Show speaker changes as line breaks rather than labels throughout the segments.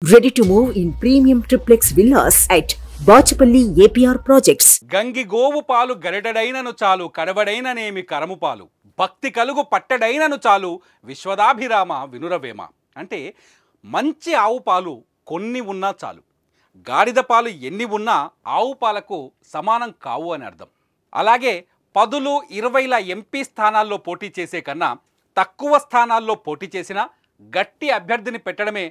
Ready to move in premium triplex villas at Bachapalli APR Projects.
గంగి గోవు పాలు గరిటడైనను చాలు కడవడైననేమి కరము పాలు భక్తి కలుగు పట్టడైనను చాలు విశ్వదాభిరామ వినురవేమ. అంటే మంచి ఆవు పాలు కొన్ని ఉన్నా చాలు, గాడిద పాలు ఎన్ని ఉన్నా ఆవు పాలకు సమానం కావు అని అర్థం. అలాగే 10లు 20ల ఎంపీ స్థానాల్లో పోటీ చేసే కన్నా తక్కువ స్థానాల్లో పోటీ చేసినా గట్టి అభ్యర్థిని పెట్టడమే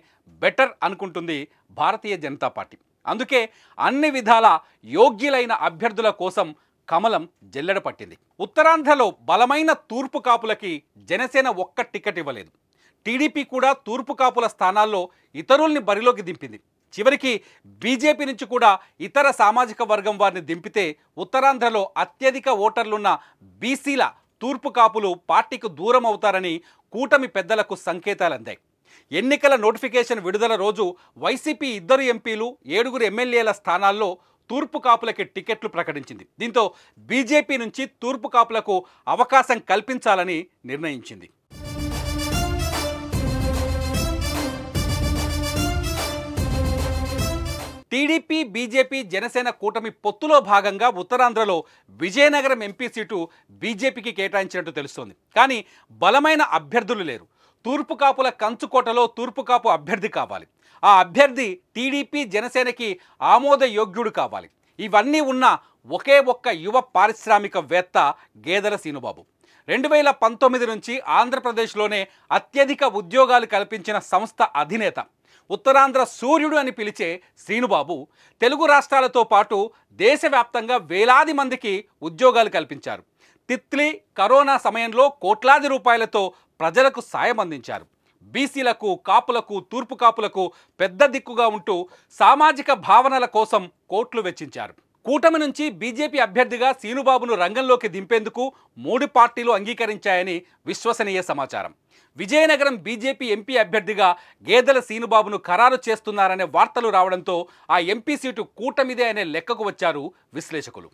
బెటర్ అనుకుంటుంది భారతీయ జనతా పార్టీ. అందుకే అన్ని విధాల యోగ్యులైన అభ్యర్థుల కోసం కమలం జల్లెడ పట్టింది. ఉత్తరాంధ్రలో బలమైన తూర్పు కాపులకి జనసేన ఒక్క టికెట్ ఇవ్వలేదు. టీడీపీ కూడా తూర్పు కాపుల స్థానాల్లో ఇతరుల్ని బరిలోకి దింపింది. చివరికి బీజేపీ నుంచి కూడా ఇతర సామాజిక వర్గం వారిని దింపితే ఉత్తరాంధ్రలో అత్యధిక ఓటర్లున్న బీసీల తూర్పు కాపులు పార్టీకి దూరం అవుతారని కూటమి పెద్దలకు సంకేతాలు అందాయి. ఎన్నికల నోటిఫికేషన్ విడుదల రోజు వైసీపీ 2 ఎంపీలు 7 ఎమ్మెల్యేల స్థానాల్లో తూర్పు కాపులకి టికెట్లు ప్రకటించింది. దీంతో బీజేపీ నుంచి తూర్పు కాపులకు అవకాశం కల్పించాలని నిర్ణయించింది. టీడీపీ బీజేపీ జనసేన కూటమి పొత్తులో భాగంగా ఉత్తరాంధ్రలో విజయనగరం ఎంపీ సీటు బీజేపీకి కేటాయించినట్టు తెలుస్తోంది. కానీ బలమైన అభ్యర్థులు లేరు. తూర్పు కాపుల కంచుకోటలో తూర్పు కాపు అభ్యర్థి కావాలి. ఆ అభ్యర్థి టీడీపీ జనసేనకి ఆమోదయోగ్యుడు కావాలి. ఇవన్నీ ఉన్న ఒకే ఒక్క యువ పారిశ్రామికవేత్త గేదెల శ్రీనుబాబు. 2019 నుంచి ఆంధ్రప్రదేశ్లోనే అత్యధిక ఉద్యోగాలు కల్పించిన సంస్థ అధినేత. ఉత్తరాంధ్ర సూర్యుడు అని పిలిచే శ్రీనుబాబు తెలుగు రాష్ట్రాలతో పాటు దేశవ్యాప్తంగా వేలాది మందికి ఉద్యోగాలు కల్పించారు. తిత్లీ కరోనా సమయంలో కోట్లాది రూపాయలతో ప్రజలకు సాయం అందించారు. బీసీలకు, కాపులకు, తూర్పు కాపులకు పెద్ద దిక్కుగా ఉంటూ సామాజిక భావనల కోసం కోట్లు వెచ్చించారు. కూటమి నుంచి బీజేపీ అభ్యర్థిగా శ్రీనుబాబును రంగంలోకి దింపేందుకు 3 పార్టీలు అంగీకరించాయని విశ్వసనీయ సమాచారం. విజయనగరం బీజేపీ ఎంపీ అభ్యర్థిగా గేదెల శ్రీనుబాబును ఖరారు చేస్తున్నారనే వార్తలు రావడంతో ఆ ఎంపీ సీటు కూటమిదే అనే లెక్కకు వచ్చారు విశ్లేషకులు.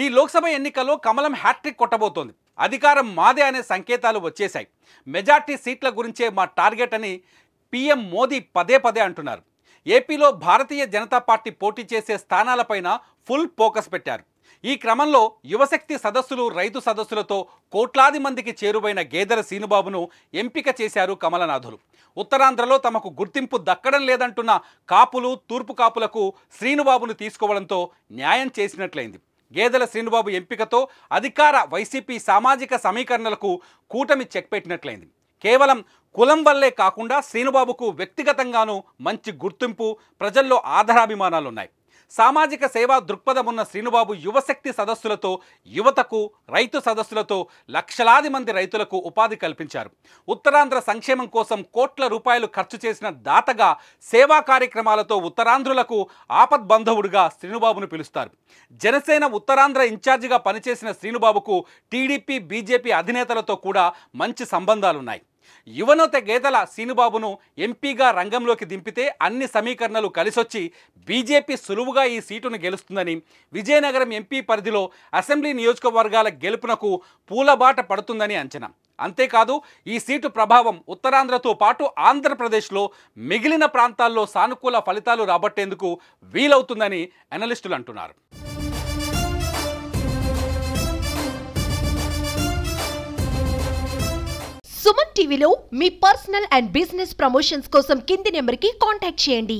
ఈ లోక్సభ ఎన్నికల్లో కమలం హ్యాట్రిక్ కొట్టబోతోంది. అధికారం మాదే అనే సంకేతాలు వచ్చేశాయి. మెజార్టీ సీట్ల గురించే మా టార్గెట్ అని పీఎం మోదీ పదే పదే అంటున్నారు. ఏపీలో భారతీయ జనతా పార్టీ పోటీ చేసే స్థానాలపైన ఫుల్ ఫోకస్ పెట్టారు. ఈ క్రమంలో యువశక్తి సదస్సులు, రైతు సదస్సులతో కోట్లాది మందికి చేరువైన గేదెల శ్రీనుబాబును ఎంపిక చేశారు కమలనాథులు. ఉత్తరాంధ్రలో తమకు గుర్తింపు దక్కడం లేదంటున్న కాపులు, తూర్పు కాపులకు శ్రీనుబాబును తీసుకోవడంతో న్యాయం చేసినట్లయింది. గేదెల శ్రీనుబాబు ఎంపికతో అధికార వైసీపీ సామాజిక సమీకరణలకు కూటమి చెక్ పెట్టినట్లయింది. కేవలం కులం వల్లే కాకుండా శ్రీనుబాబుకు వ్యక్తిగతంగానూ మంచి గుర్తింపు, ప్రజల్లో ఆదరాభిమానాలున్నాయి. సామాజిక సేవా దృక్పథం ఉన్న శ్రీనుబాబు యువశక్తి సదస్సులతో యువతకు, రైతు సదస్సులతో లక్షలాది మంది రైతులకు ఉపాధి కల్పించారు. ఉత్తరాంధ్ర సంక్షేమం కోసం కోట్ల రూపాయలు ఖర్చు చేసిన దాతగా సేవా కార్యక్రమాలతో ఉత్తరాంధ్రులకు ఆపద్బంధవుడిగా శ్రీనుబాబును పిలుస్తారు. జనసేన ఉత్తరాంధ్ర ఇన్ఛార్జిగా పనిచేసిన శ్రీనుబాబుకు టీడీపీ బీజేపీ అధినేతలతో కూడా మంచి సంబంధాలున్నాయి. యువనేత గేదెల శ్రీనుబాబును ఎంపీగా రంగంలోకి దింపితే అన్ని సమీకరణలు కలిసొచ్చి బీజేపీ సులువుగా ఈ సీటును గెలుస్తుందని, విజయనగరం ఎంపీ పరిధిలో అసెంబ్లీ నియోజకవర్గాల గెలుపునకు పూలబాట పడుతుందని అంచనా. అంతేకాదు ఈ సీటు ప్రభావం ఉత్తరాంధ్రతో పాటు ఆంధ్రప్రదేశ్లో మిగిలిన ప్రాంతాల్లో సానుకూల ఫలితాలు రాబట్టేందుకు వీలవుతుందని అనలిస్టులు అంటున్నారు.
సుమన్ టీవీలో మీ పర్సనల్ అండ్ బిజినెస్ ప్రమోషన్స్ కోసం కింది నెంబర్కి కాంటాక్ట్ చేయండి.